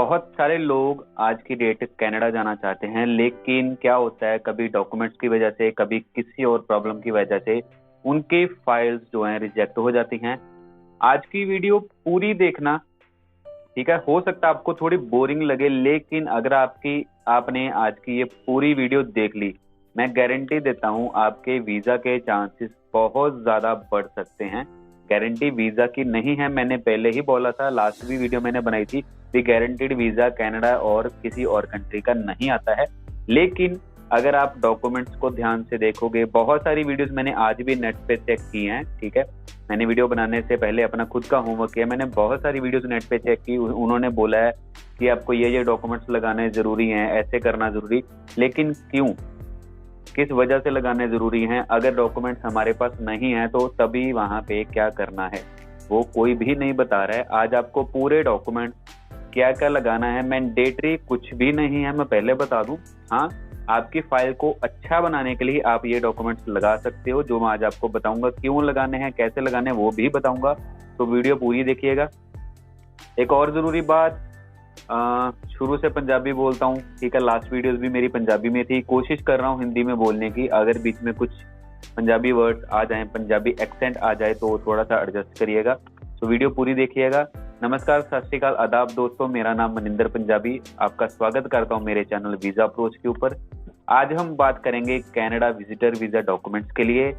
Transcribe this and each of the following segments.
बहुत सारे लोग आज की डेट कनाडा जाना चाहते हैं, लेकिन क्या होता है कभी डॉक्यूमेंट्स की वजह से, कभी किसी और प्रॉब्लम की वजह से उनकी फाइल्स जो हैं रिजेक्ट हो जाती हैं। आज की वीडियो पूरी देखना, ठीक है। हो सकता है आपको थोड़ी बोरिंग लगे, लेकिन अगर आपने आज की ये पूरी वीडियो देख ली, मैं गारंटी देता हूं आपके वीजा के चांसेस बहुत ज्यादा बढ़ सकते हैं। गारंटी वीजा की नहीं है, मैंने पहले ही बोला था, लास्ट भी वीडियो मैंने बनाई थी कि गारंटीड वीजा कनाडा और किसी और कंट्री का नहीं आता है। लेकिन अगर आप डॉक्यूमेंट्स को ध्यान से देखोगे, बहुत सारी वीडियोस मैंने आज भी नेट पे चेक की हैं, ठीक है। मैंने वीडियो बनाने से पहले अपना खुद का होमवर्क किया, मैंने बहुत सारी वीडियोस नेट पे चेक की। उन्होंने बोला है कि आपको ये डॉक्यूमेंट्स लगाने जरूरी हैं, ऐसे करना जरूरी। लेकिन क्यों, किस वजह से लगाने जरूरी हैं? अगर डॉक्यूमेंट्स हमारे पास नहीं है तो तभी वहां पे क्या करना है वो कोई भी नहीं बता रहा है। आज आपको पूरे डॉक्यूमेंट क्या क्या लगाना है, मैंडेटरी कुछ भी नहीं है, मैं पहले बता दूं। हाँ, आपकी फाइल को अच्छा बनाने के लिए आप ये डॉक्यूमेंट्स लगा सकते हो, जो मैं आज आपको बताऊंगा। क्यों लगाने हैं, कैसे लगाने हैं, वो भी बताऊंगा, तो वीडियो पूरी देखिएगा। एक और जरूरी बात, शुरू से पंजाबी बोलता हूँ, ठीक है। लास्ट वीडियोस भी मेरी पंजाबी में थी, कोशिश कर रहा हूँ हिंदी में बोलने की। अगर बीच में कुछ पंजाबी वर्ड्स आ जाएं, पंजाबी एक्सेंट आ जाए तो थोड़ा सा एडजस्ट करिएगा। तो वीडियो पूरी देखिएगा। नमस्कार, सत श्री अकाल, आदाब दोस्तों, मेरा नाम मनिंदर पंजाबी, आपका स्वागत करता हूँ मेरे चैनल वीजा अप्रोच के ऊपर। आज हम बात करेंगे कनाडा विजिटर वीजा डॉक्यूमेंट्स के लिए।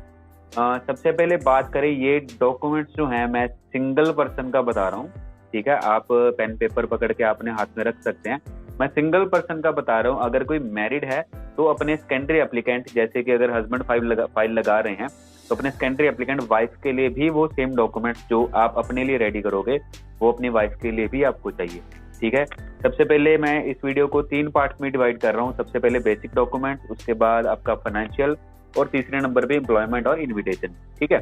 सबसे पहले बात करें, ये डॉक्यूमेंट्स जो हैं मैं सिंगल पर्सन का बता रहा हूँ, ठीक है। आप पेन पेपर पकड़ के अपने हाथ में रख सकते हैं। मैं सिंगल पर्सन का बता रहा हूँ। अगर कोई मैरिड है तो अपने सेकेंडरी एप्लीकेंट, जैसे कि अगर हस्बैंड फाइल लगा रहे हैं तो अपने सेकेंडरी एप्लीकेंट वाइफ के लिए भी वो सेम डॉक्यूमेंट्स जो आप अपने लिए रेडी करोगे वो अपनी वाइफ के लिए भी आपको चाहिए, ठीक है। सबसे पहले मैं इस वीडियो को 3 पार्ट में डिवाइड कर रहा हूँ। सबसे पहले बेसिक डॉक्यूमेंट, उसके बाद आपका फाइनेंशियल, और तीसरे नंबर पे एम्प्लॉयमेंट और इन्विटेशन, ठीक है।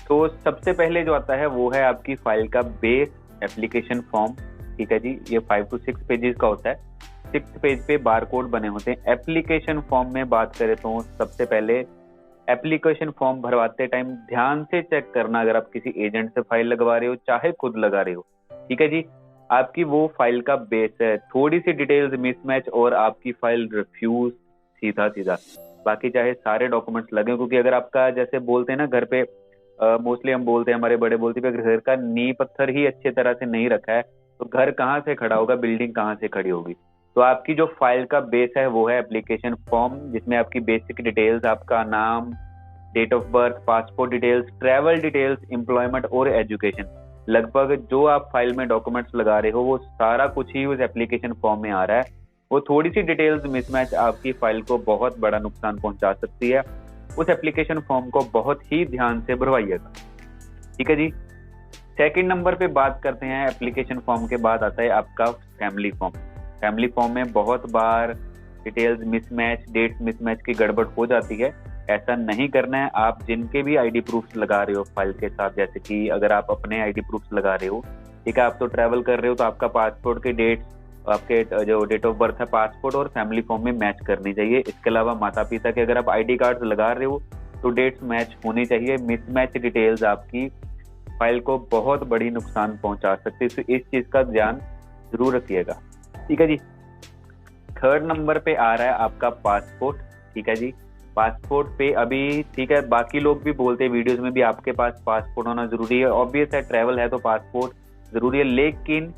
तो सबसे पहले जो आता है वो है आपकी फाइल का बेस एप्लीकेशन फॉर्म, ठीक है जी। ये 5 से 6 पेजेस का होता है। 6th पेज पे बारकोड बने होते हैं। एप्लीकेशन फॉर्म में बात करें तो सबसे पहले एप्लीकेशन फॉर्म भरवाते टाइम ध्यान से चेक करना, अगर आप किसी एजेंट से फाइल लगवा रहे हो चाहे खुद लगा रहे हो, ठीक है जी। आपकी वो फाइल का बेस है, थोड़ी सी डिटेल्स मिसमैच और आपकी फाइल रिफ्यूज, सीधा। बाकी चाहे सारे डॉक्यूमेंट्स लगे, क्योंकि अगर आपका, जैसे बोलते हैं ना घर पे, मोस्टली हम बोलते हैं, हमारे बड़े बोलते हैं, अगर घर का नींव पत्थर ही अच्छे तरह से नहीं रखा है तो घर कहाँ से खड़ा होगा, बिल्डिंग कहाँ से खड़ी होगी। तो आपकी जो फाइल का बेस है वो है एप्लीकेशन फॉर्म, जिसमें आपकी बेसिक डिटेल्स, आपका नाम, date of birth, passport details, travel details, employment और एजुकेशन, लगभग जो आप फाइल में डॉक्यूमेंट्स लगा रहे हो वो सारा कुछ ही उस एप्लीकेशन फॉर्म में आ रहा है। वो थोड़ी सी डिटेल्स मिसमैच आपकी फाइल को बहुत बड़ा नुकसान पहुंचा सकती है। उस एप्लीकेशन फॉर्म को बहुत ही ध्यान से भरवाइएगा, ठीक है जी। सेकंड नंबर पे बात करते हैं, एप्लीकेशन फॉर्म के बाद आता है आपका फैमिली फॉर्म। फैमिली फॉर्म में बहुत बार डिटेल्स मिसमैच, डेट्स मिसमैच की गड़बड़ हो जाती है। ऐसा नहीं करना है। आप जिनके भी आईडी प्रूफ्स लगा रहे हो फाइल के साथ, जैसे कि अगर आप अपने आईडी प्रूफ्स लगा रहे हो, ठीक है, आप तो ट्रैवल कर रहे हो तो आपका पासपोर्ट के डेट्स, आपके जो डेट ऑफ बर्थ है पासपोर्ट और फैमिली फॉर्म में मैच करनी चाहिए। इसके अलावा माता पिता के अगर आप आईडी कार्ड लगा रहे हो तो डेट्स मैच होनी चाहिए। मिसमैच डिटेल्स आपकी फाइल को बहुत बड़ी नुकसान पहुंचा सकती है, तो इस चीज का ध्यान जरूर रखिएगा, ठीक है जी। थर्ड नंबर पे आ रहा है आपका पासपोर्ट, ठीक है जी। पासपोर्ट पे अभी, ठीक है, बाकी लोग भी बोलते हैं वीडियोस में भी, आपके पास पासपोर्ट होना जरूरी है। ऑब्वियस है, ट्रैवल है तो पासपोर्ट जरूरी है, लेकिन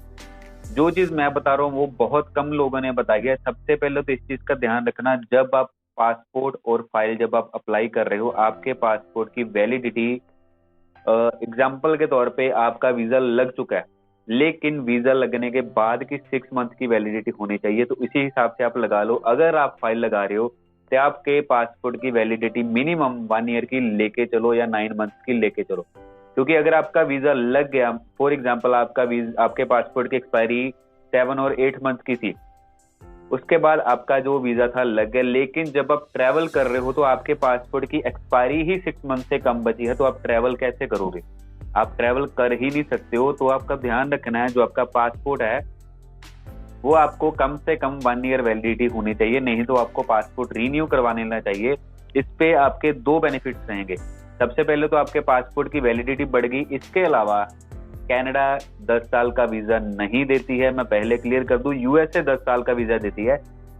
जो चीज मैं बता रहा हूँ वो बहुत कम लोगों ने बताई है। सबसे पहले तो इस चीज का ध्यान रखना, जब आप पासपोर्ट और फाइल जब आप अप्लाई कर रहे हो, आपके पासपोर्ट की वैलिडिटी, एग्जाम्पल के तौर पे आपका वीजा लग चुका है, लेकिन वीजा लगने के बाद की 6 मंथ की वैलिडिटी होनी चाहिए, तो इसी हिसाब से आप लगा लो। अगर आप फाइल लगा रहे हो तो आपके पासपोर्ट की वैलिडिटी मिनिमम 1 ईयर की लेके चलो या 9 मंथ्स की लेके चलो, क्योंकि अगर आपका वीजा लग गया, फॉर एग्जाम्पल आपके पासपोर्ट की एक्सपायरी 7 और 8 मंथ की थी, उसके बाद आपका जो वीजा था लग गया, लेकिन जब आप ट्रैवल कर रहे हो तो आपके पासपोर्ट की एक्सपायरी ही 6 मंथ से कम बची है, तो आप ट्रैवल कैसे करोगे? आप ट्रैवल कर ही नहीं सकते हो। तो आपका ध्यान रखना है, जो आपका पासपोर्ट है वो आपको कम से कम 1 ईयर वैलिडिटी होनी चाहिए, नहीं तो आपको पासपोर्ट रीन्यू करवाने लेना चाहिए। इस पे आपके 2 बेनिफिट्स रहेंगे। सबसे पहले तो आपके पासपोर्ट की वैलिडिटी बढ़ गई, इसके अलावा कनाडा 10 साल का वीजा नहीं देती है, मैं पहले क्लियर कर दूं। यूएसए 10 साल का वीजा देती है,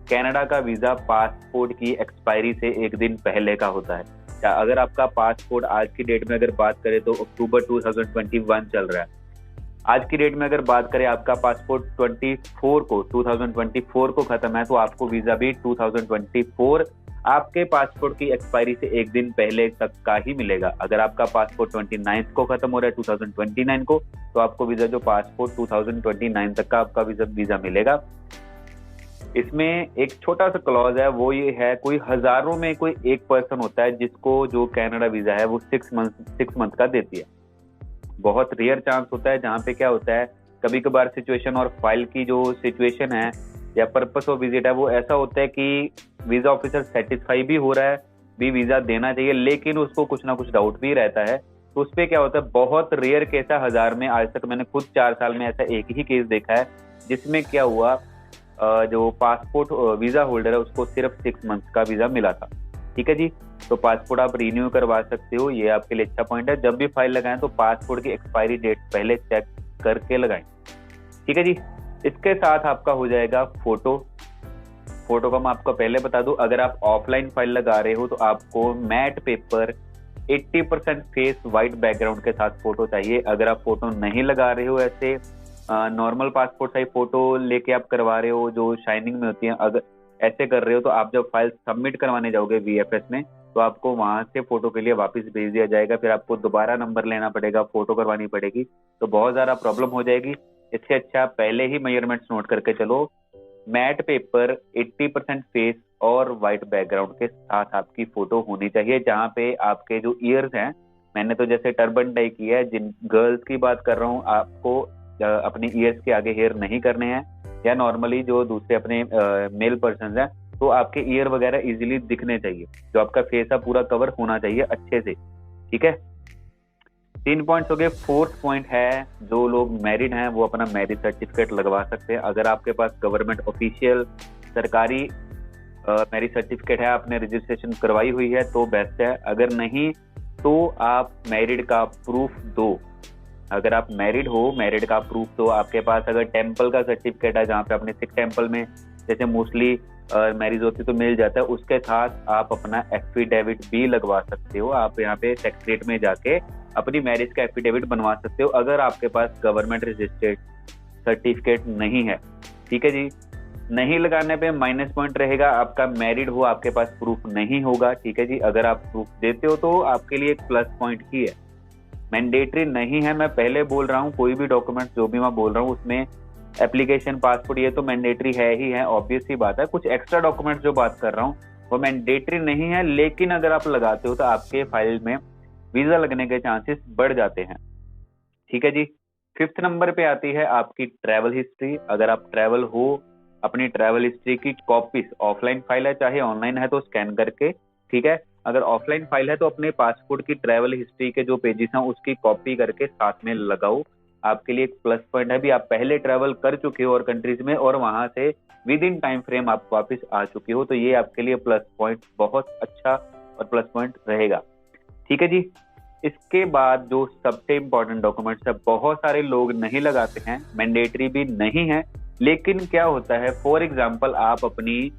कनाडा का वीजा पासपोर्ट की एक्सपायरी से एक दिन पहले का होता है। अगर आपका पासपोर्ट आज की डेट में अगर बात करें तो अक्टूबर 2021 चल रहा है, आज की डेट में अगर बात करें आपका पासपोर्ट 2024 को खत्म है, तो आपको वीजा भी 2024 आपके पासपोर्ट की एक्सपायरी से एक दिन पहले तक का ही मिलेगा। अगर आपका पासपोर्ट 29 को खत्म हो रहा है 2029 को, तो आपको वीजा जो पासपोर्ट 2029 तक का आपका वीजा मिलेगा। इसमें एक छोटा सा क्लॉज है, वो ये है, कोई हजारों में कोई एक पर्सन होता है जिसको जो कनाडा वीजा है वो 6 मंथ का देती है। बहुत रेयर चांस होता है, जहाँ पे क्या होता है कभी कभार सिचुएशन और फाइल की जो सिचुएशन है या पर्पस ऑफ विजिट है वो ऐसा होता है कि वीजा ऑफिसर सेटिस्फाई भी हो रहा है, भी वीजा देना चाहिए, लेकिन उसको कुछ ना कुछ डाउट भी रहता है। तो उस पर क्या होता है, बहुत रेयर केस है, 1000 में आज तक मैंने खुद 4 साल में ऐसा एक ही केस देखा है, जिसमें क्या हुआ, जो पासपोर्ट वीजा होल्डर है उसको सिर्फ 6 मंथ का वीजा मिला था। ठीक है जी, तो पासपोर्ट आप रिन्यू करवा सकते हो, ये आपके लिए अच्छा पॉइंट है। जब भी फाइल लगाएं तो पासपोर्ट की एक्सपायरी डेट पहले चेक करके लगाएं। ठीक है जी, इसके साथ आपका हो जाएगा फोटो का मैं आपको पहले बता दूं, अगर आप ऑफलाइन फाइल लगा रहे हो तो आपको matte paper 80% face white background के साथ फोटो चाहिए। अगर आप फोटो नहीं लगा रहे हो, ऐसे नॉर्मल पासपोर्ट साइज फोटो लेके आप करवा रहे हो जो शाइनिंग में होती है, अगर ऐसे कर रहे हो तो आप जब फाइल सबमिट करवाने जाओगे वीएफएस में, तो आपको वहां से फोटो के लिए वापस भेज दिया जाएगा, फिर आपको दोबारा नंबर लेना पड़ेगा, फोटो करवानी पड़ेगी, तो बहुत ज्यादा प्रॉब्लम हो जाएगी। इससे अच्छा पहले ही मेजरमेंट्स नोट करके चलो। मैट पेपर 80% फेस और व्हाइट बैकग्राउंड के साथ आपकी फोटो होनी चाहिए, जहाँ पे आपके जो ईयर्स हैं, मैंने तो जैसे टर्बन टाई किया है, जिन गर्ल्स की बात कर रहा हूँ, आपको अपने ईयर्स के आगे हेयर नहीं करने हैं, या नॉर्मली जो दूसरे अपने मेल पर्सन हैं, तो आपके ईयर वगैरह इजीली दिखने चाहिए, जो आपका फेस है पूरा कवर होना चाहिए अच्छे से। ठीक है, 3 पॉइंट्स हो गए। 4th पॉइंट है, जो लोग मैरिड हैं वो अपना मैरिज सर्टिफिकेट लगवा सकते हैं। अगर आपके पास गवर्नमेंट ऑफिशियल सरकारी मैरिज सर्टिफिकेट है, आपने रजिस्ट्रेशन करवाई हुई है तो बेस्ट है, अगर नहीं तो आप मैरिड का प्रूफ दो। अगर आप मैरिड हो, मैरिड का प्रूफ दो। आपके पास अगर टेम्पल का सर्टिफिकेट है, जहाँ पे अपने सिख टेम्पल में जैसे मोस्टली मैरिज होती तो मिल जाता है, उसके साथ आप अपना एफिडेविट भी लगवा सकते हो। आप यहाँ पे सेक्रेटरीट में जाके अपनी मैरिज का एफिडेविट बनवा सकते हो, अगर आपके पास गवर्नमेंट रजिस्टर्ड सर्टिफिकेट नहीं है। ठीक है जी, नहीं लगाने पे माइनस पॉइंट रहेगा, आपका मैरिड हो, आपके पास प्रूफ नहीं होगा। ठीक है जी, अगर आप प्रूफ देते हो तो आपके लिए एक प्लस पॉइंट ही है, मैंडेटरी नहीं है। मैं पहले बोल रहा हूँ, कोई भी डॉक्यूमेंट जो भी मैं बोल रहा हूँ उसमें एप्लीकेशन, पासपोर्ट, ये तो मैंडेटरी है ही है, ऑब्वियस सी बात है। कुछ एक्स्ट्रा डॉक्यूमेंट जो बात कर रहा हूँ वो मैंडेटरी नहीं है, लेकिन अगर आप लगाते हो तो आपके फाइल में वीजा लगने के चांसेस बढ़ जाते हैं। ठीक है जी, 5th नंबर पे आती है आपकी ट्रैवल हिस्ट्री। अगर आप ट्रैवल हो, अपनी ट्रैवल हिस्ट्री की कॉपीज, ऑफलाइन फाइल है चाहे ऑनलाइन है तो स्कैन करके, ठीक है, अगर ऑफलाइन फाइल है तो अपने पासपोर्ट की ट्रैवल हिस्ट्री के जो पेजेस हैं उसकी कॉपी करके साथ में लगाओ। आपके लिए एक प्लस पॉइंट है, भी आप पहले ट्रैवल कर चुके हो और कंट्रीज में, और वहां से विद इन टाइम फ्रेम आप वापस आ चुके हो, तो ये आपके लिए प्लस पॉइंट, बहुत अच्छा और प्लस पॉइंट रहेगा। ठीक है जी, इसके बाद जो सबसे इम्पोर्टेंट डॉक्यूमेंट्स है, बहुत सारे लोग नहीं लगाते हैं, मैंडेटरी भी नहीं है, लेकिन क्या होता है, फॉर एग्जाम्पल आप अपनी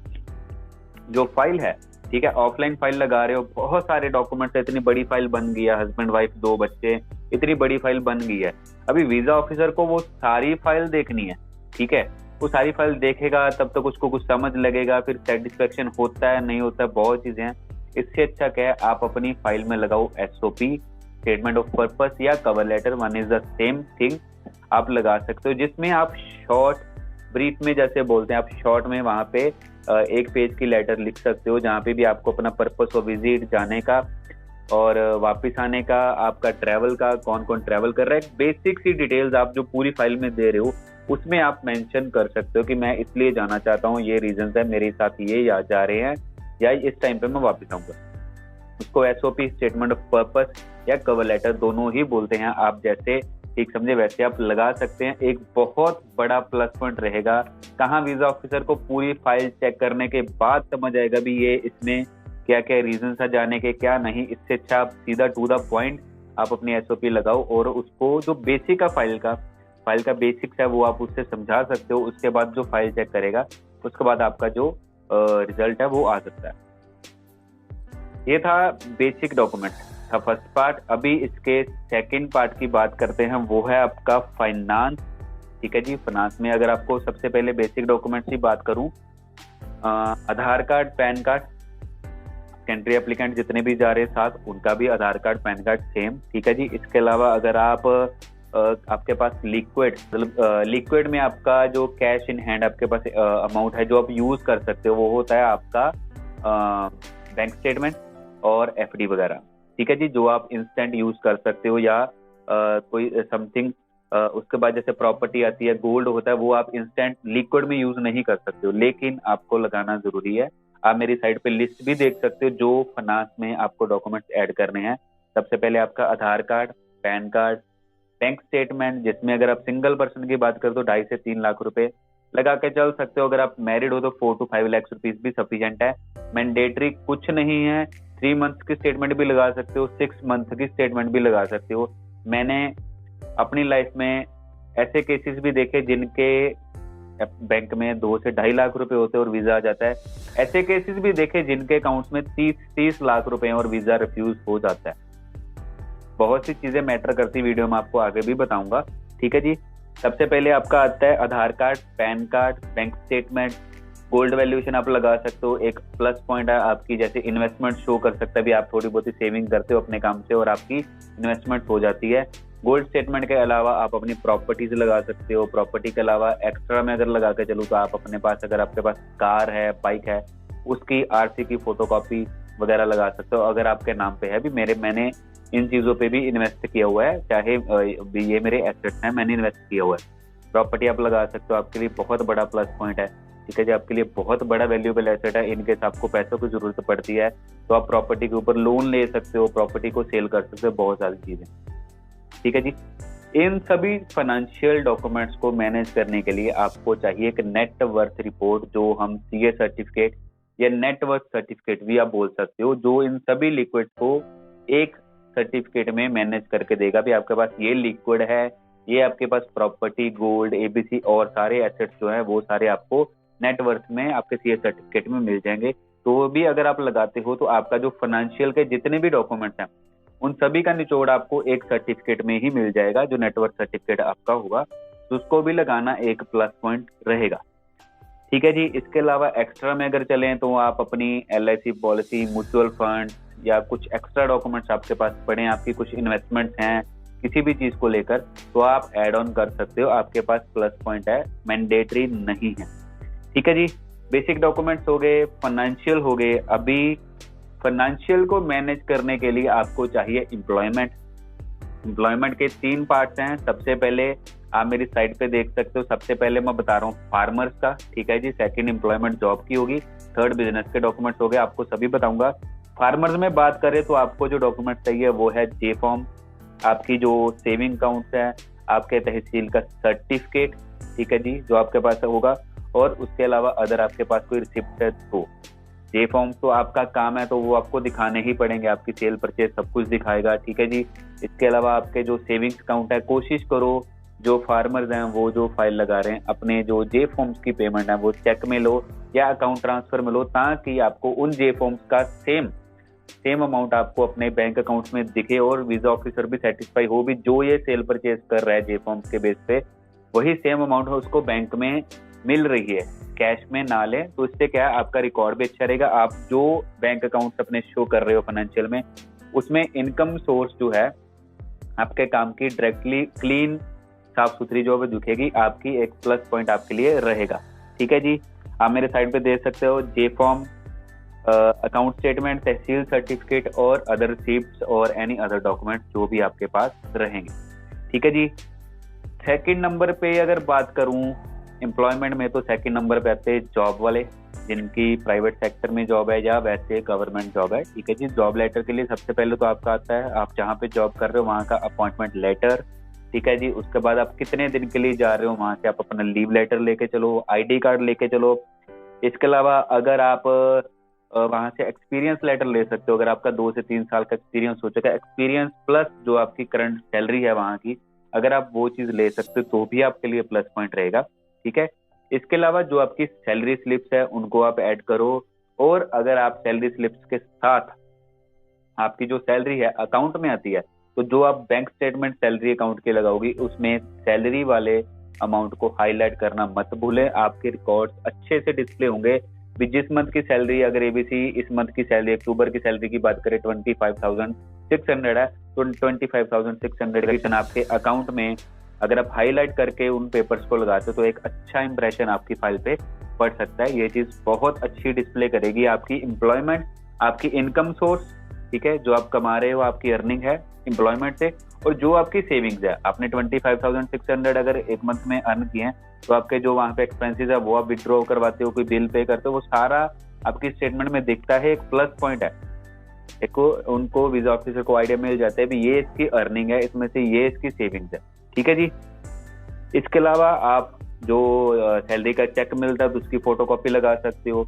जो फाइल है, ठीक है, ऑफलाइन फाइल लगा रहे हो, बहुत सारे डॉक्यूमेंट्स, इतनी बड़ी फाइल बन गई है, हस्बैंड वाइफ 2 बच्चे, इतनी बड़ी फाइल बन गई है। अभी वीजा ऑफिसर को वो सारी फाइल देखनी है। ठीक है, वो सारी फाइल देखेगा, तब तक उसको कुछ समझ लगेगा, फिर सेटिस्फेक्शन होता है नहीं होता है, बहुत चीजें हैं। इससे अच्छा क्या है, आप अपनी फाइल में लगाओ एसओपी, स्टेटमेंट ऑफ पर्पस या cover letter, one is the same thing, आप लगा सकते हो, जिसमें आप शॉर्ट ब्रीफ में जैसे बोलते हैं, आप शॉर्ट में वहां पे एक पेज की लेटर लिख सकते हो, जहाँ पे भी आपको अपना पर्पस ऑफ विजिट, जाने का और वापस आने का, आपका ट्रैवल का, कौन कौन ट्रैवल कर रहा है, बेसिक सी डिटेल्स आप जो पूरी फाइल में दे रहे हो उसमें आप मेंशन कर सकते हो कि मैं इसलिए जाना चाहता हूँ, ये रीजंस है, मेरे साथ ये या जा रहे हैं, या इस टाइम पे मैं वापस आऊंगा। उसको एसओपी, स्टेटमेंट ऑफ पर्पस या कवर लेटर दोनों ही बोलते हैं, आप जैसे ठीक समझे वैसे आप लगा सकते हैं। एक बहुत बड़ा प्लस पॉइंट रहेगा, कहाँ वीजा ऑफिसर को पूरी फाइल चेक करने के बाद समझ आएगा भी ये इसमें क्या क्या रीजन है जाने के, क्या नहीं। इससे अच्छा आप सीधा टू द पॉइंट आप अपनी एसओपी लगाओ और उसको जो बेसिक का फाइल का बेसिक्स है वो आप उससे समझा सकते हो। उसके बाद जो फाइल चेक करेगा उसके बाद आपका जो रिजल्ट है वो आ सकता है। ये था बेसिक डॉक्यूमेंट था फर्स्ट पार्ट। अभी इसके सेकंड पार्ट की बात करते हैं, वो है आपका फाइनेंस। ठीक है जी, फाइनेंस में अगर आपको सबसे पहले बेसिक डॉक्यूमेंट्स की बात करूं, Aadhaar card, PAN card, country applicant जितने भी जा रहे हैं साथ उनका भी Aadhaar card PAN card same. ठीक है जी। इसके अलावा अगर आप आपके पास लिक्विड, मतलब लिक्विड में आपका जो कैश इन हैंड आपके पास अमाउंट है जो आप यूज कर सकते हो, वो होता है आपका बैंक स्टेटमेंट और एफडी वगैरह। ठीक है जी, जो आप इंस्टेंट यूज कर सकते हो या कोई समथिंग। उसके बाद जैसे प्रॉपर्टी आती है, गोल्ड होता है, वो आप इंस्टेंट लिक्विड में यूज नहीं कर सकते हो, लेकिन आपको लगाना जरूरी है। आप मेरी साइट पे लिस्ट भी देख सकते हो जो फाइनेंस में आपको डॉक्यूमेंट्स ऐड करने हैं। सबसे पहले आपका Aadhaar card, PAN card, bank statement, जिसमें अगर आप सिंगल पर्सन की बात करें तो 2.5 से 3 लाख रुपए लगा के चल सकते हो। अगर आप मैरिड हो तो 4 to 5 लाख रुपीज भी सफिशिएंट है। मैंडेटरी कुछ नहीं है, 3 मंथ की स्टेटमेंट भी लगा सकते हो, 6 मंथ की स्टेटमेंट भी लगा सकते हो। मैंने अपनी लाइफ में ऐसे केसेस भी देखे जिनके बैंक में 2 से 2.5 लाख रुपए होते हैं और वीजा आ जाता है। ऐसे केसेस भी देखे जिनके अकाउंट्स में 30 लाख रुपए और वीजा रिफ्यूज हो जाता है। बहुत सी चीजें मैटर करती, वीडियो में आपको आगे भी बताऊंगा। ठीक है जी। सबसे पहले आपका आता है Aadhaar card, PAN card, bank statement, gold valuation आप लगा सकते हो। एक प्लस पॉइंट है आपकी, जैसे इन्वेस्टमेंट शो कर सकता है भी, आप थोड़ी बहुत सेविंग करते हो अपने काम से और आपकी इन्वेस्टमेंट हो जाती है। गोल्ड स्टेटमेंट के अलावा आप अपनी प्रॉपर्टीज लगा सकते हो। प्रॉपर्टी के अलावा एक्स्ट्रा में अगर लगा के चलूँ तो आप अपने पास, अगर आपके पास कार है, बाइक है, उसकी आरसी की फोटोकॉपी वगैरह लगा सकते हो अगर आपके नाम पे है। भी मैंने इन चीजों पे भी इन्वेस्ट किया हुआ है, चाहे ये मेरे एसेट्स हैं, मैंने इन्वेस्ट किया हुआ है। प्रॉपर्टी आप लगा सकते हो, आपके लिए बहुत बड़ा प्लस पॉइंट है। ठीक है जी, आपके लिए बहुत बड़ा वैल्यूएबल एसेट है। इनकेस आपको पैसों की जरूरत पड़ती है तो आप प्रॉपर्टी के ऊपर लोन ले सकते हो, प्रॉपर्टी को सेल कर सकते हो, बहुत सारी चीजें। ठीक है जी। इन सभी फाइनेंशियल डॉक्यूमेंट्स को मैनेज करने के लिए आपको चाहिए एक नेट वर्थ रिपोर्ट, जो हम सीए सर्टिफिकेट या नेट वर्थ सर्टिफिकेट भी आप बोल सकते हो, जो इन सभी लिक्विड को एक सर्टिफिकेट में मैनेज करके देगा भी आपके पास ये लिक्विड है, ये आपके पास प्रॉपर्टी, गोल्ड, एबीसी और सारे एसेट्स जो है वो सारे आपको नेटवर्थ में आपके सीए सर्टिफिकेट में मिल जाएंगे। तो भी अगर आप लगाते हो तो आपका जो फाइनेंशियल के जितने भी डॉक्यूमेंट्स हैं उन सभी का निचोड़ आपको एक सर्टिफिकेट में ही मिल जाएगा, जो नेटवर्क सर्टिफिकेट आपका होगा। तो उसको भी लगाना एक प्लस पॉइंट रहेगा। ठीक है जी। इसके अलावा एक्स्ट्रा में अगर चलें तो आप अपनी एलआईसी पॉलिसी, म्यूचुअल फंड या कुछ एक्स्ट्रा डॉक्यूमेंट्स आपके पास पड़े, आपकी कुछ इन्वेस्टमेंट्स हैं किसी भी चीज को लेकर, तो आप ऐड ऑन कर सकते हो, आपके पास प्लस पॉइंट है, मैंडेटरी नहीं है। ठीक है जी। बेसिक डॉक्यूमेंट्स हो गए, फाइनेंशियल हो गए। अभी फाइनेंशियल को मैनेज करने के लिए आपको चाहिए एम्प्लॉयमेंट। एम्प्लॉयमेंट के 3 पार्ट्स हैं। सबसे पहले आप मेरी साइट पे देख सकते हो, सबसे पहले मैं बता रहा हूँ फार्मर्स का। ठीक है जी। सेकंड एम्प्लॉयमेंट जॉब की होगी। थर्ड बिजनेस के डॉक्यूमेंट्स हो गए, आपको सभी बताऊंगा। फार्मर्स में बात करें तो आपको जो डॉक्यूमेंट चाहिए वो है जे फॉर्म, आपकी जो सेविंग अकाउंट है, आपके तहसील का सर्टिफिकेट। ठीक है जी, जो आपके पास होगा। और उसके अलावा अदर आपके पास कोई रिसिप्ट है तो जे फॉर्म तो आपका काम है तो वो आपको दिखाने ही पड़ेंगे, आपकी सेल परचेज सब कुछ दिखाएगा। ठीक है जी। इसके अलावा आपके जो सेविंग्स अकाउंट है, कोशिश करो जो फार्मर्स हैं वो जो फाइल लगा रहे हैं अपने जो जे फॉर्म्स की पेमेंट है वो चेक में लो या अकाउंट ट्रांसफर में लो, ताकि आपको उन जे फॉर्म्स का सेम अमाउंट आपको अपने बैंक अकाउंट में दिखे और वीजा ऑफिसर भी सेटिस्फाई हो भी, जो ये सेल परचेज कर रहा है जे फॉर्म्स के बेस पे वही सेम अमाउंट है उसको बैंक में मिल रही है, कैश में ना ले। तो इससे क्या है, आपका रिकॉर्ड भी अच्छा रहेगा। आप जो बैंक अकाउंट अपने शो कर रहे हो फाइनेंशियल में, उसमें इनकम सोर्स जो है आपके काम की डायरेक्टली क्लीन साफ सुथरी जो भी दिखेगी, आपकी एक प्लस पॉइंट आपके लिए रहेगा। ठीक है जी। आप मेरे साइट पे देख सकते हो जे फॉर्म, अकाउंट स्टेटमेंट, तहसील सर्टिफिकेट और अदर रिसिप्ट्स और एनी अदर डॉक्यूमेंट जो भी आपके पास रहेंगे। ठीक है जी। सेकंड नंबर पे अगर बात करूं एम्प्लॉयमेंट में, तो सेकंड नंबर पे आते हैं जॉब वाले, जिनकी प्राइवेट सेक्टर में जॉब है या वैसे गवर्नमेंट जॉब है। ठीक है जी। जॉब लेटर के लिए सबसे पहले तो आपका आता है, आप जहाँ पे जॉब कर रहे हो वहाँ का अपॉइंटमेंट लेटर। ठीक है जी। उसके बाद आप कितने दिन के लिए जा रहे हो वहाँ से आप अपना लीव लेटर लेके चलो, आईडी कार्ड लेके चलो। इसके अलावा अगर आप वहां से एक्सपीरियंस लेटर ले सकते हो। अगर आपका 2 से 3 साल का एक्सपीरियंस हो चुका है, एक्सपीरियंस प्लस जो आपकी करंट सैलरी है वहां की, अगर आप वो चीज ले सकते हो तो भी आपके लिए प्लस पॉइंट रहेगा। ठीक है। इसके अलावा जो आपकी सैलरी स्लिप्स है उनको आप ऐड करो, और अगर आप सैलरी स्लिप्स के साथ आपकी जो सैलरी है अकाउंट में आती है, तो जो आप बैंक स्टेटमेंट सैलरी अकाउंट के लगाओगी उसमें सैलरी वाले अमाउंट को हाईलाइट करना मत भूलें। आपके रिकॉर्ड्स अच्छे से डिस्प्ले होंगे भी। जिस मंथ की सैलरी, अगर एबीसी इस मंथ की सैलरी, अक्टूबर की सैलरी की बात करें 25,600 है, तो 25,600 का आपके अकाउंट में अगर आप हाईलाइट करके उन पेपर्स को लगाते हो तो एक अच्छा इंप्रेशन आपकी फाइल पे पड़ सकता है। ये चीज बहुत अच्छी डिस्प्ले करेगी आपकी एम्प्लॉयमेंट, आपकी इनकम सोर्स, ठीक है, जो आप कमा रहे हो, आपकी अर्निंग है एम्प्लॉयमेंट से, और जो आपकी सेविंग्स है। आपने 25,600 अगर एक मंथ में अर्न किए हैं, तो आपके जो वहां पे एक्सपेंसेस है वो आप विड्रॉ करवाते हो, कोई बिल पे करते हो, वो सारा आपकी स्टेटमेंट में दिखता है। एक प्लस पॉइंट है। देखो, उनको वीजा ऑफिसर को आइडिया मिल जाता है भी ये इसकी अर्निंग है, इसमें से ये इसकी सेविंग्स है। ठीक है जी। इसके अलावा आप जो सैलरी का चेक मिलता है तो उसकी फोटोकॉपी लगा सकते हो।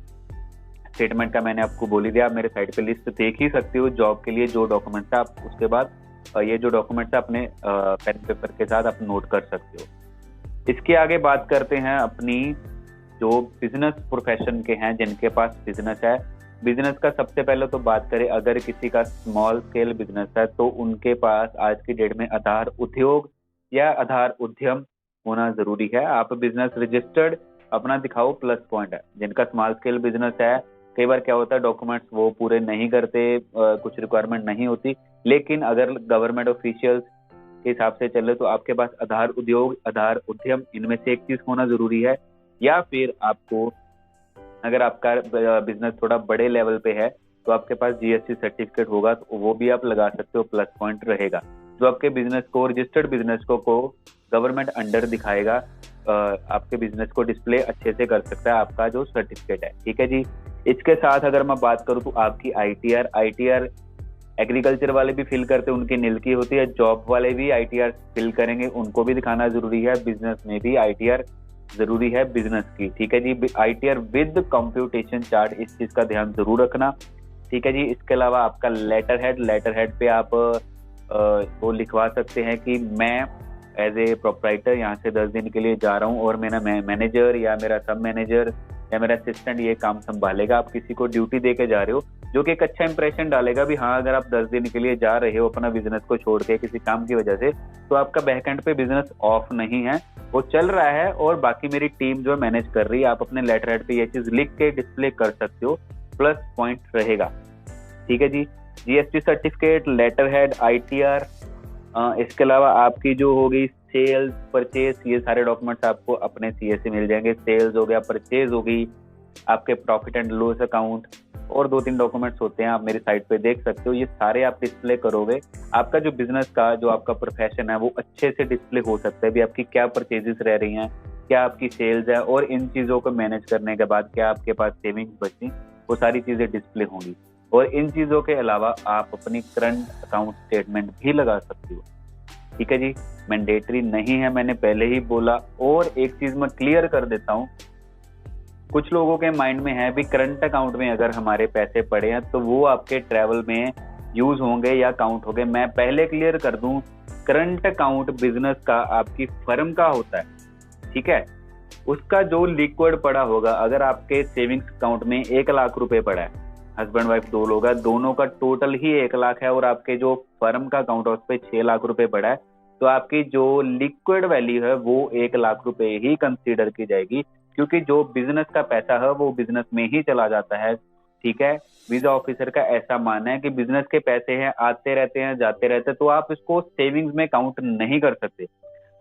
स्टेटमेंट का मैंने आपको बोल ही दिया, आप मेरे साइट पे लिस्ट देख ही सकते हो जॉब के लिए जो डॉक्यूमेंट्स है। आप उसके बाद ये जो डॉक्यूमेंट्स है अपने पेन पेपर के साथ आप नोट कर सकते हो। इसके आगे बात करते हैं अपनी जो बिजनेस प्रोफेशन के हैं, जिनके पास बिजनेस है। बिजनेस का सबसे पहले तो बात करें, अगर किसी का स्मॉल स्केल बिजनेस है तो उनके पास आज की डेट में आधार उद्योग या आधार उद्यम होना जरूरी है। आप बिजनेस रजिस्टर्ड अपना दिखाओ, प्लस पॉइंट है। जिनका स्मॉल स्केल बिजनेस है, कई बार क्या होता है डॉक्यूमेंट्स वो पूरे नहीं करते, कुछ रिक्वायरमेंट नहीं होती, लेकिन अगर गवर्नमेंट ऑफिशियल्स के हिसाब से चले तो आपके पास आधार उद्योग, आधार उद्यम, इनमें से एक चीज होना जरूरी है। या फिर आपको, अगर आपका बिजनेस थोड़ा बड़े लेवल पे है तो आपके पास जीएसटी सर्टिफिकेट होगा, तो वो भी आप लगा सकते हो, प्लस पॉइंट रहेगा। जो आपके बिजनेस को, रजिस्टर्ड बिजनेस को गवर्नमेंट अंडर दिखाएगा, आपके बिजनेस को डिस्प्ले अच्छे से कर सकता है आपका जो सर्टिफिकेट है। ठीक है जी। इसके साथ अगर मैं बात करूं तो आपकी आईटीआर एग्रीकल्चर वाले भी फिल करते हैं, उनकी नील की होती है। जॉब वाले भी आईटीआर फिल करेंगे, उनको भी दिखाना जरूरी है। बिजनेस में भी आईटीआर जरूरी है बिजनेस की। ठीक है जी। आईटीआर विद कंप्यूटेशन चार्ट, इस चीज का ध्यान जरूर रखना। ठीक है जी। इसके अलावा आपका लेटर हेड पे आप वो लिखवा सकते हैं कि मैं एज ए प्रोप्राइटर यहाँ से 10 दिन के लिए जा रहा हूँ और मेरा मैनेजर या मेरा सब मैनेजर या मेरा असिस्टेंट ये काम संभालेगा। आप किसी को ड्यूटी दे के जा रहे हो, जो कि एक अच्छा इंप्रेशन डालेगा भी हाँ, अगर आप 10 दिन के लिए जा रहे हो अपना बिजनेस को छोड़ के किसी काम की वजह से, तो आपका बैकएंड पे बिजनेस ऑफ नहीं है, वो चल रहा है और बाकी मेरी टीम जो मैनेज कर रही है। आप अपने लेटर हेड पे ये चीज लिख के डिस्प्ले कर सकते हो, प्लस पॉइंट रहेगा। ठीक है जी। GST certificate, letter head, ITR, इसके अलावा आपकी जो होगी सेल्स, परचेज, ये सारे डॉक्यूमेंट्स आपको अपने सीए से मिल जाएंगे। सेल्स हो गया, परचेज होगी, आपके प्रॉफिट एंड लॉस अकाउंट, और 2-3 डॉक्यूमेंट्स होते हैं, आप मेरी साइट पे देख सकते हो। ये सारे आप डिस्प्ले करोगे, आपका जो बिजनेस का जो आपका प्रोफेशन है वो अच्छे से डिस्प्ले हो सकता है भी। आपकी क्या परचेजेस रह रही हैं, क्या आपकी सेल्स है, और इन चीजों को मैनेज करने के बाद क्या आपके पास सेविंग्स बची, वो सारी चीजें डिस्प्ले होंगी। और इन चीजों के अलावा आप अपनी करंट अकाउंट स्टेटमेंट भी लगा सकते हो। ठीक है जी। मैंडेटरी नहीं है, मैंने पहले ही बोला। और एक चीज मैं क्लियर कर देता हूँ, कुछ लोगों के माइंड में है भी करंट अकाउंट में अगर हमारे पैसे पड़े हैं तो वो आपके ट्रैवल में यूज होंगे या काउंट होंगे। मैं पहले क्लियर कर दूं, करंट अकाउंट बिजनेस का आपकी फर्म का होता है। ठीक है। उसका जो लिक्विड पड़ा होगा, अगर आपके सेविंग्स अकाउंट में 1 लाख रुपए पड़ा है, हस्बैंड वाइफ 2 लोग हैं, दोनों का टोटल ही 1 लाख है, और आपके जो फर्म का अकाउंट है उस पर 6 लाख रुपए पड़ा है, तो आपकी जो लिक्विड वैल्यू है वो 1 लाख रुपए ही कंसीडर की जाएगी, क्योंकि जो बिजनेस का पैसा है वो बिजनेस में ही चला जाता है। ठीक है। वीजा ऑफिसर का ऐसा मानना है कि बिजनेस के पैसे हैं, आते रहते हैं, जाते रहते हैं, तो आप इसको सेविंग्स में काउंट नहीं कर सकते।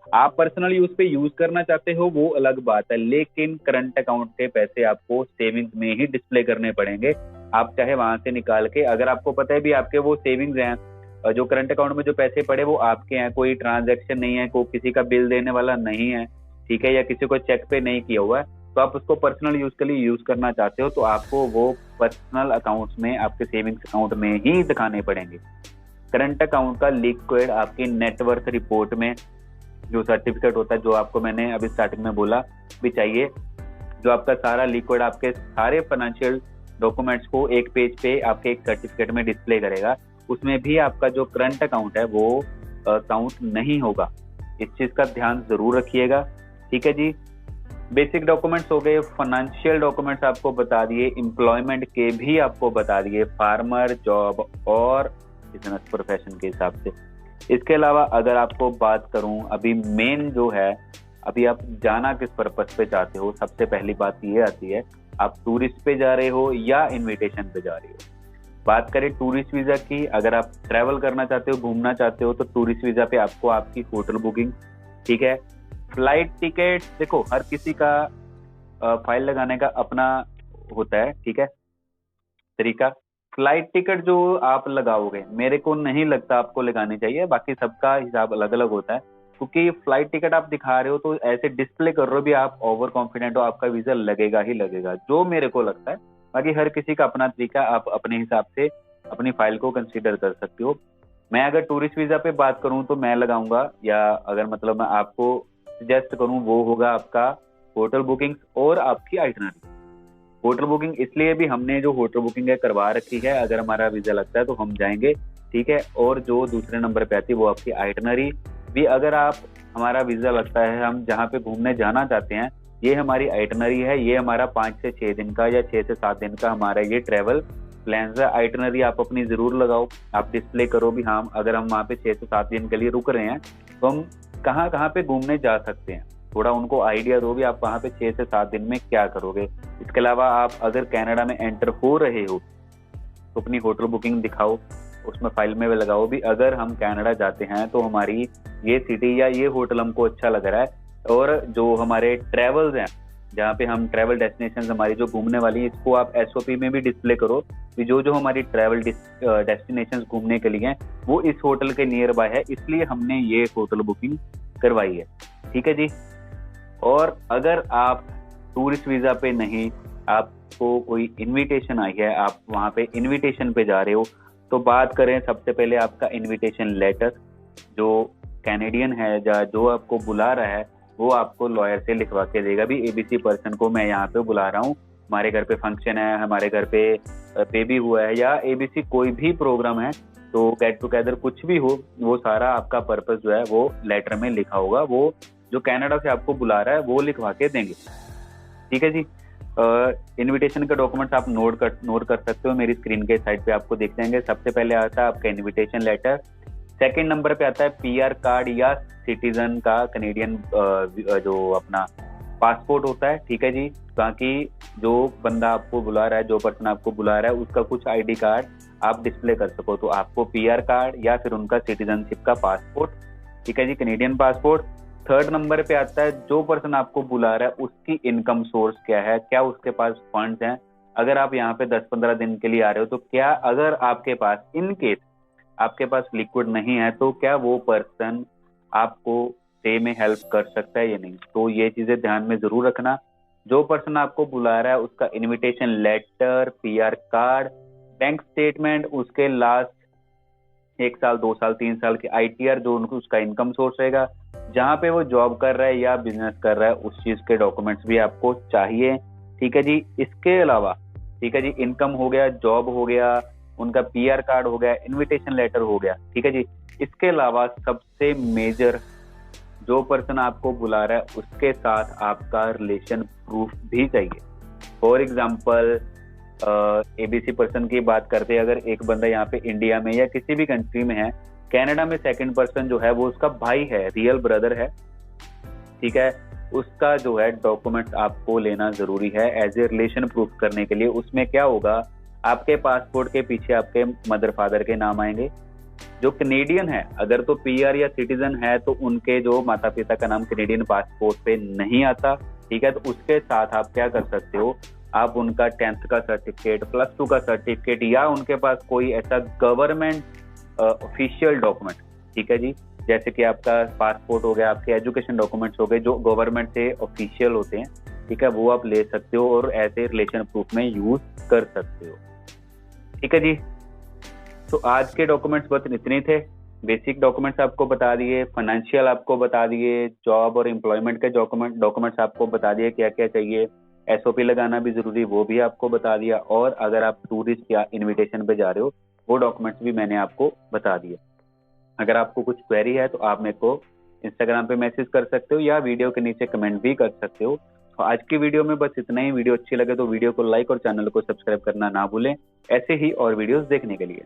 आप पर्सनल यूज पे यूज करना चाहते हो वो अलग बात है, लेकिन करंट अकाउंट के पैसे आपको सेविंग्स में ही डिस्प्ले करने पड़ेंगे। आप चाहे वहां से निकाल के, अगर आपको पता है भी आपके वो सेविंग्स हैं, जो करंट अकाउंट में जो पैसे पड़े वो आपके हैं, कोई ट्रांजैक्शन नहीं है, कोई किसी का बिल देने वाला नहीं है, ठीक है, या किसी को चेक पे नहीं किया हुआ है, तो आप उसको पर्सनल यूज के लिए यूज करना चाहते हो, तो आपको वो पर्सनल अकाउंट्स में, आपके सेविंग्स अकाउंट में ही दिखाने पड़ेंगे। करंट अकाउंट का लिक्विड आपकी नेटवर्थ रिपोर्ट में जो सर्टिफिकेट होता है, जो आपको मैंने अभी स्टार्टिंग में बोला भी चाहिए, जो आपका सारा लिक्विड, आपके सारे फाइनेंशियल डॉक्यूमेंट्स को एक पेज पे आपके एक सर्टिफिकेट में डिस्प्ले करेगा, उसमें भी आपका जो करंट अकाउंट है वो काउंट नहीं होगा। इस चीज का ध्यान जरूर रखिएगा। ठीक है जी। बेसिक डॉक्यूमेंट्स हो गए, फाइनेंशियल डॉक्यूमेंट्स आपको बता दिए, एम्प्लॉयमेंट के भी आपको बता दिए, फार्मर, जॉब और बिजनेस प्रोफेशन के हिसाब से। इसके अलावा अगर आपको बात करूं, अभी मेन जो है, अभी आप जाना किस पर्पस पे चाहते हो, सबसे पहली बात ये आती है, आप टूरिस्ट पे जा रहे हो या इनविटेशन पे जा रहे हो। बात करें टूरिस्ट वीजा की, अगर आप ट्रैवल करना चाहते हो, घूमना चाहते हो, तो टूरिस्ट वीजा पे आपको आपकी होटल बुकिंग, ठीक है, फ्लाइट टिकट, देखो हर किसी का फाइल लगाने का अपना होता है, ठीक है, तरीका। फ्लाइट टिकट जो आप लगाओगे, मेरे को नहीं लगता आपको लगानी चाहिए, बाकी सबका हिसाब अलग अलग होता है, क्योंकि फ्लाइट टिकट आप दिखा रहे हो तो ऐसे डिस्प्ले कर रहे हो भी आप ओवर कॉन्फिडेंट हो, आपका वीजा लगेगा ही लगेगा, जो मेरे को लगता है। बाकी हर किसी का अपना तरीका, आप अपने हिसाब से अपनी फाइल को कंसीडर कर सकते हो। मैं अगर टूरिस्ट वीजा पे बात करूं तो मैं लगाऊंगा, या अगर मतलब मैं आपको सजेस्ट करूं, वो होगा आपका होटल बुकिंग और आपकी आइटनरी। होटल बुकिंग इसलिए भी हमने जो होटल बुकिंग है करवा रखी है, अगर हमारा वीजा लगता है तो हम जाएंगे, ठीक है। और जो दूसरे नंबर पे आती है वो आपकी आइटनरी भी, अगर आप हमारा वीजा लगता है, हम जहाँ पे घूमने जाना चाहते हैं, ये हमारी आइटनरी है, ये हमारा 5 से 6 दिन का या 6 से 7 दिन का हमारा ये ट्रेवल प्लान है। आइटनरी आप अपनी जरूर लगाओ, आप डिस्प्ले करो भी हाँ, अगर हम वहाँ पे 6 से 7 दिन के लिए रुक रहे हैं तो हम कहाँ कहाँ पे घूमने जा सकते हैं, थोड़ा उनको आइडिया दो भी आप वहाँ पे 6 से 7 दिन में क्या करोगे। इसके अलावा आप अगर कनाडा में एंटर हो रहे हो तो अपनी होटल बुकिंग दिखाओ, उसमें फाइल में भी लगाओ भी अगर हम कनाडा जाते हैं तो हमारी ये सिटी या ये होटल हमको अच्छा लग रहा है, और जो हमारे ट्रेवल्स हैं, जहाँ पे हम ट्रैवल डेस्टिनेशन हमारी जो घूमने वाली है, इसको आप एसओपी में भी डिस्प्ले करो कि जो जो हमारी ट्रैवल डेस्टिनेशन घूमने के लिए हैं वो इस होटल के नियर बाय है, इसलिए हमने ये होटल बुकिंग करवाई है। ठीक है जी। और अगर आप टूरिस्ट वीजा पे नहीं, आपको कोई इनविटेशन आई है, आप वहाँ पे इनविटेशन पे जा रहे हो, तो बात करें सबसे पहले आपका इनविटेशन लेटर, जो कैनेडियन है या जो आपको बुला रहा है वो आपको लॉयर से लिखवा के देगा भी एबीसी पर्सन को मैं यहाँ पे बुला रहा हूँ, हमारे घर पे फंक्शन है, हमारे घर पे बेबी हुआ है, या एबीसी कोई भी प्रोग्राम है, तो गेट टुगेदर कुछ भी हो, वो सारा आपका पर्पस जो है वो लेटर में लिखा होगा, वो जो कनाडा से आपको बुला रहा है वो लिखवा के देंगे। ठीक है जी। इनविटेशन के डॉक्यूमेंट्स आप नोट कर सकते हो, मेरी स्क्रीन के साइड पे आपको दिख जाएंगे। सबसे पहले आता है आपका इनविटेशन लेटर, सेकंड नंबर पे आता है पीआर कार्ड या सिटीजन का कनेडियन जो अपना पासपोर्ट होता है। ठीक है जी। बाकी जो बंदा आपको बुला रहा है, जो पर्सन आपको बुला रहा है, उसका कुछ आईडी कार्ड आप डिस्प्ले कर सको, तो आपको पीआर कार्ड या फिर उनका सिटीजनशिप का पासपोर्ट, ठीक है जी, कनेडियन पासपोर्ट। थर्ड नंबर पे आता है जो पर्सन आपको बुला रहा है उसकी इनकम सोर्स क्या है, क्या उसके पास फंड्स हैं, अगर आप यहाँ पे 10-15 दिन के लिए आ रहे हो तो क्या, अगर आपके पास इन केस आपके पास लिक्विड नहीं है तो क्या वो पर्सन आपको स्टे में हेल्प कर सकता है या नहीं, तो ये चीजें ध्यान में जरूर रखना। जो पर्सन आपको बुला रहा है उसका invitation letter, PR card, bank statement, उसके लास्ट 1 साल 2 साल 3 साल की आईटीआर, जो उनको उसका इनकम सोर्स रहेगा, जहाँ पे वो जॉब कर रहा है या बिजनेस कर रहा है, उस चीज के डॉक्यूमेंट्स भी आपको चाहिए। ठीक है जी। इसके अलावा, ठीक है जी, इनकम हो गया, जॉब हो गया, उनका पीआर कार्ड हो गया, इनविटेशन लेटर हो गया। ठीक है जी। इसके अलावा सबसे मेजर, जो पर्सन आपको बुला रहा है उसके साथ आपका रिलेशन प्रूफ भी चाहिए। फॉर एग्जाम्पल एबीसी पर्सन की बात करते हैं, अगर एक बंदा यहाँ पे इंडिया में या किसी भी कंट्री में है, कनाडा में सेकंड पर्सन जो है वो उसका भाई है, रियल ब्रदर है, ठीक है, उसका जो है डॉक्यूमेंट्स आपको लेना जरूरी है एज ए रिलेशन प्रूफ करने के लिए। उसमें क्या होगा, आपके पासपोर्ट के पीछे आपके मदर फादर के नाम आएंगे। जो कनेडियन है, अगर तो पीआर या सिटीजन है तो उनके जो माता पिता का नाम कनेडियन पासपोर्ट पे नहीं आता। ठीक है। तो उसके साथ आप क्या कर सकते हो, आप उनका 10th का सर्टिफिकेट, +2 का सर्टिफिकेट, या उनके पास कोई ऐसा गवर्नमेंट ऑफिशियल डॉक्यूमेंट, ठीक है जी, जैसे कि आपका पासपोर्ट हो गया, आपके एजुकेशन डॉक्यूमेंट्स हो गए जो गवर्नमेंट से ऑफिशियल होते हैं, ठीक है, वो आप ले सकते हो और ऐसे रिलेशन प्रूफ में यूज कर सकते हो। ठीक है जी। तो आज के डॉक्यूमेंट्स बस इतने थे। बेसिक डॉक्यूमेंट्स आपको बता दिए, फाइनेंशियल आपको बता दिए, जॉब और एम्प्लॉयमेंट के डॉक्यूमेंट्स आपको बता दिए क्या क्या चाहिए, SOP लगाना भी जरूरी, वो भी आपको बता दिया। और अगर आप टूरिस्ट या इनविटेशन पे जा रहे हो, वो डॉक्यूमेंट्स भी मैंने आपको बता दिए। अगर आपको कुछ क्वेरी है तो आप मेरे को इंस्टाग्राम पे मैसेज कर सकते हो या वीडियो के नीचे कमेंट भी कर सकते हो। तो आज की वीडियो में बस इतना ही। वीडियो अच्छी लगे तो वीडियो को लाइक और चैनल को सब्सक्राइब करना ना भूलें, ऐसे ही और वीडियोस देखने के लिए।